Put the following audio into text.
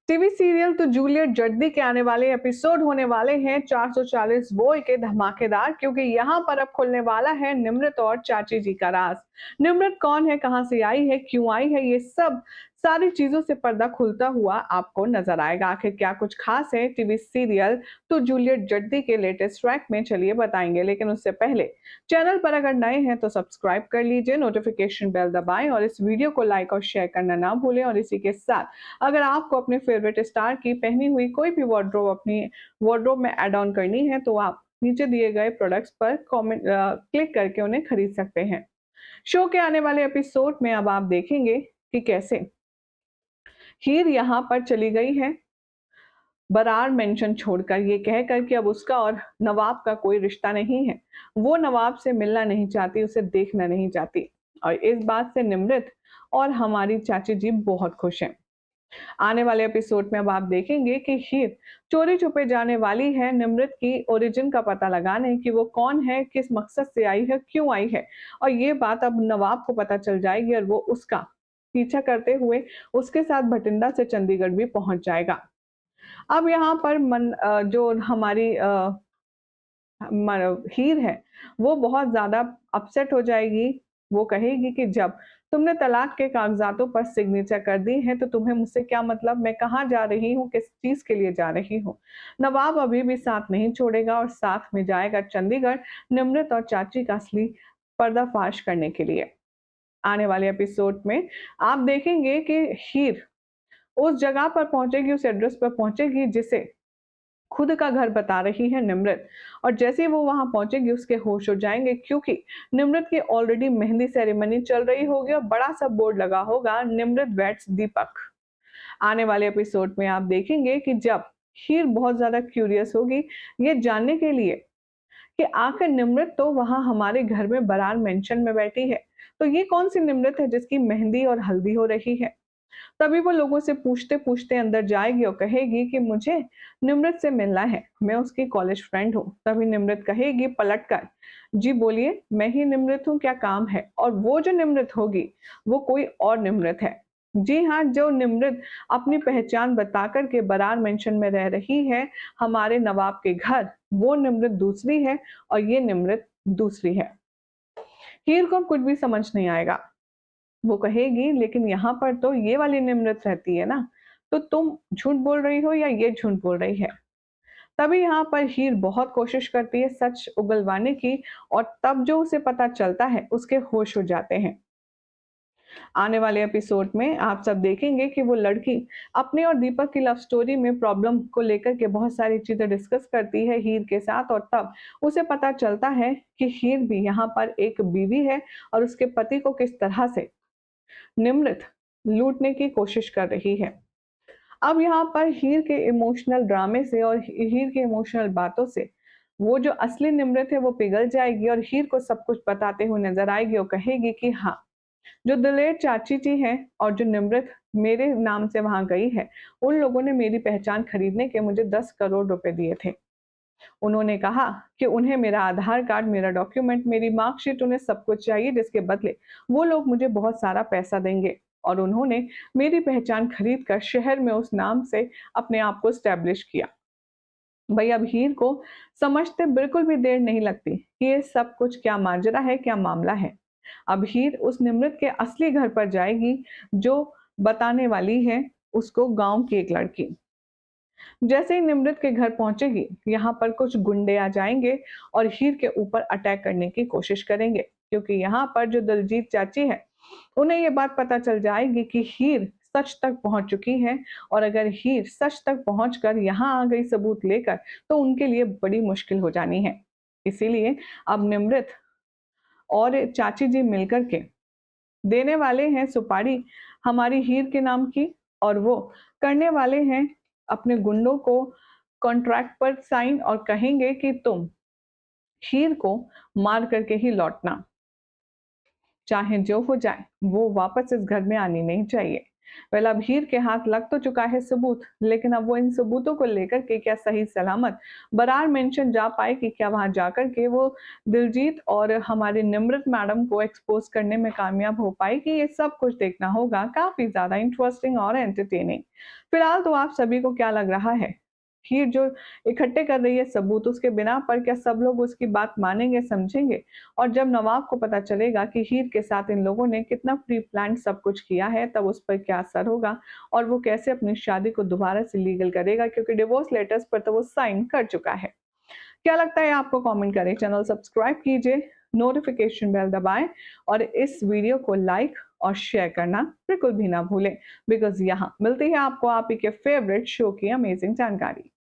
TV serial तो Juliet जल्दी के आने वाले एपिसोड होने वाले हैं 440 वोल्ट के धमाकेदार, क्योंकि यहाँ पर अब खुलने वाला है निम्रत और चाची जी का राज। निम्रत कौन है, कहाँ से आई है, क्यों आई है, ये सब सारी चीजों से पर्दा खुलता हुआ आपको नजर आएगा। आखिर क्या कुछ खास है टीवी सीरियल तो जूलियट जड्डी के लेटेस्ट ट्रैक में, चलिए बताएंगे। लेकिन उससे पहले चैनल पर अगर नए हैं तो सब्सक्राइब कर लीजिए, नोटिफिकेशन बेल दबाएं और इस वीडियो को लाइक और शेयर करना ना भूलें। और इसी के साथ अगर आपको अपने फेवरेट स्टार की पहनी हुई कोई भी वार्डरोब अपनी वार्डरोब में ऐड ऑन करनी है तो आप नीचे दिए गए प्रोडक्ट्स पर कमेंट क्लिक करके उन्हें खरीद सकते हैं। शो के आने वाले एपिसोड में अब आप देखेंगे कि कैसे हीर यहाँ पर चली गई है बरार मेंशन छोड़कर, ये कहकर कि अब उसका और नवाब का कोई रिश्ता नहीं है। वो नवाब से मिलना नहीं चाहती, उसे देखना नहीं चाहती। और इस बात से निमृत और हमारी चाची जी बहुत खुश हैं। आने वाले एपिसोड में अब आप देखेंगे कि हीर चोरी छुपे जाने वाली है निमृत की ओरिजिन का पता लगाने, कि वो कौन है, किस मकसद से आई है, क्यों आई है। और ये बात अब नवाब को पता चल जाएगी और वो उसका पीछा करते हुए उसके साथ भटिंडा से चंडीगढ़ भी पहुंच जाएगा। अब यहाँ पर जो हमारी हीर है वो बहुत ज्यादा अपसेट हो जाएगी। वो कहेगी कि जब तुमने तलाक के कागजातों पर सिग्नेचर कर दी है तो तुम्हें मुझसे क्या मतलब, मैं कहाँ जा रही हूँ, किस चीज के लिए जा रही हूँ। नवाब अभी भी साथ नहीं छोड़ेगा और साथ में जाएगा चंडीगढ़ निमृत और चाची का असली पर्दाफाश करने के लिए। आने वाले एपिसोड में आप देखेंगे कि हीर उस जगह पर पहुंचेगी, उस एड्रेस पर पहुंचेगी जिसे खुद का घर बता रही है निमृत। और जैसे ही वो वहां पहुंचेगी उसके होश हो जाएंगे, क्योंकि निमृत की ऑलरेडी मेहंदी सेरेमनी चल रही होगी और बड़ा सा बोर्ड लगा होगा, निमृत वेट्स दीपक। आने वाले एपिसोड में आप देखेंगे कि जब हीर बहुत ज्यादा क्यूरियस होगी ये जानने के लिए कि आखिर निमृत तो वहां हमारे घर में बरार मेंशन में बैठी है, तो ये कौन सी निमृत है जिसकी मेहंदी और हल्दी हो रही है। तभी वो लोगों से पूछते पूछते अंदर जाएगी और कहेगी कि मुझे निमृत से मिलना है, मैं उसकी कॉलेज फ्रेंड हूँ। तभी निमृत कहेगी पलटकर, जी बोलिए, मैं ही निमृत हूँ, क्या काम है। और वो जो निमृत होगी वो कोई और निमृत है। जी हाँ, जो निमृत अपनी पहचान बताकर के बरार मेंशन में रह रही है हमारे नवाब के घर, वो निमृत दूसरी है और ये निमृत दूसरी है। हीर को कुछ भी समझ नहीं आएगा। वो कहेगी लेकिन यहाँ पर तो ये वाली निमृत रहती है ना, तो तुम झूठ बोल रही हो या ये झूठ बोल रही है। तभी यहाँ पर हीर बहुत कोशिश करती है सच उगलवाने की, और तब जो उसे पता चलता है उसके होश हो जाते हैं। आने वाले एपिसोड में आप सब देखेंगे कि वो लड़की अपने और दीपक की लव स्टोरी में प्रॉब्लम को लेकर के बहुत सारी चीजें डिस्कस करती है हीर के साथ, और तब उसे पता चलता है कि हीर भी यहाँ पर एक बीवी है और उसके पति को किस तरह से निमृत लूटने की कोशिश कर रही है। अब यहाँ पर हीर के इमोशनल ड्रामे से और हीर के इमोशनल बातों से वो जो असली निमृत है वो पिघल जाएगी और हीर को सब कुछ बताते हुए नजर आएगी और कहेगी कि हाँ, जो दिलेर चाची जी हैं और जो निमृत मेरे नाम से वहां गई है, उन लोगों ने मेरी पहचान खरीदने के मुझे 10 करोड़ रुपए दिए थे। उन्होंने कहा कि उन्हें मेरा आधार कार्ड, मेरा डॉक्यूमेंट, मेरी मार्कशीट, उन्हें सब कुछ चाहिए, जिसके बदले वो लोग मुझे बहुत सारा पैसा देंगे। और उन्होंने मेरी पहचान खरीद कर शहर में उस नाम से अपने आप को स्टैब्लिश किया। भाई अब हीर को समझते बिल्कुल भी देर नहीं लगती कि ये सब कुछ क्या माजरा है, क्या मामला है। अब हीर उस निमृत के असली घर पर जाएगी जो बताने वाली है उसको गांव की एक लड़की। जैसे ही निमृत के घर पहुंचेगी यहाँ पर कुछ गुंडे आ जाएंगे और हीर के ऊपर अटैक करने की कोशिश करेंगे, क्योंकि यहाँ पर जो दलजीत चाची है उन्हें ये बात पता चल जाएगी कि हीर सच तक पहुंच चुकी है। और अगर हीर सच तक पहुंचकर यहाँ आ गई सबूत लेकर तो उनके लिए बड़ी मुश्किल हो जानी है। इसीलिए अब निमृत और चाची जी मिलकर के देने वाले हैं सुपारी हमारी हीर के नाम की, और वो करने वाले हैं अपने गुंडों को कॉन्ट्रैक्ट पर साइन और कहेंगे कि तुम हीर को मार करके ही लौटना, चाहे जो हो जाए वो वापस इस घर में आनी नहीं चाहिए। वेल अब हीर के हाथ लग तो चुका है सबूत, लेकिन अब वो इन सबूतों को लेकर के क्या सही सलामत बरार मेंशन जा पाएगी? क्या वहां जाकर के वो दिलजीत और हमारी निमृत मैडम को एक्सपोज करने में कामयाब हो पाएगी? ये सब कुछ देखना होगा। काफी ज्यादा इंटरेस्टिंग और एंटरटेनिंग। फिलहाल तो आप सभी को क्या लग रहा है? हीर जो इकट्ठे कर रही है सबूत, उसके बिना पर क्या सब लोग उसकी बात मानेंगे, समझेंगे? और जब नवाब को पता चलेगा कि हीर के साथ इन लोगों ने कितना प्री प्लान सब कुछ किया है, तब उस पर क्या असर होगा और वो कैसे अपनी शादी को दोबारा से लीगल करेगा, क्योंकि डिवोर्स लेटर्स पर तो वो साइन कर चुका है। क्या लगता है आपको? कमेंट करें, चैनल सब्सक्राइब कीजिए, नोटिफिकेशन बेल दबाएं और इस वीडियो को लाइक और शेयर करना बिल्कुल भी ना भूलें, बिकॉज यहाँ मिलती है आपको आप ही के फेवरेट शो की अमेजिंग जानकारी।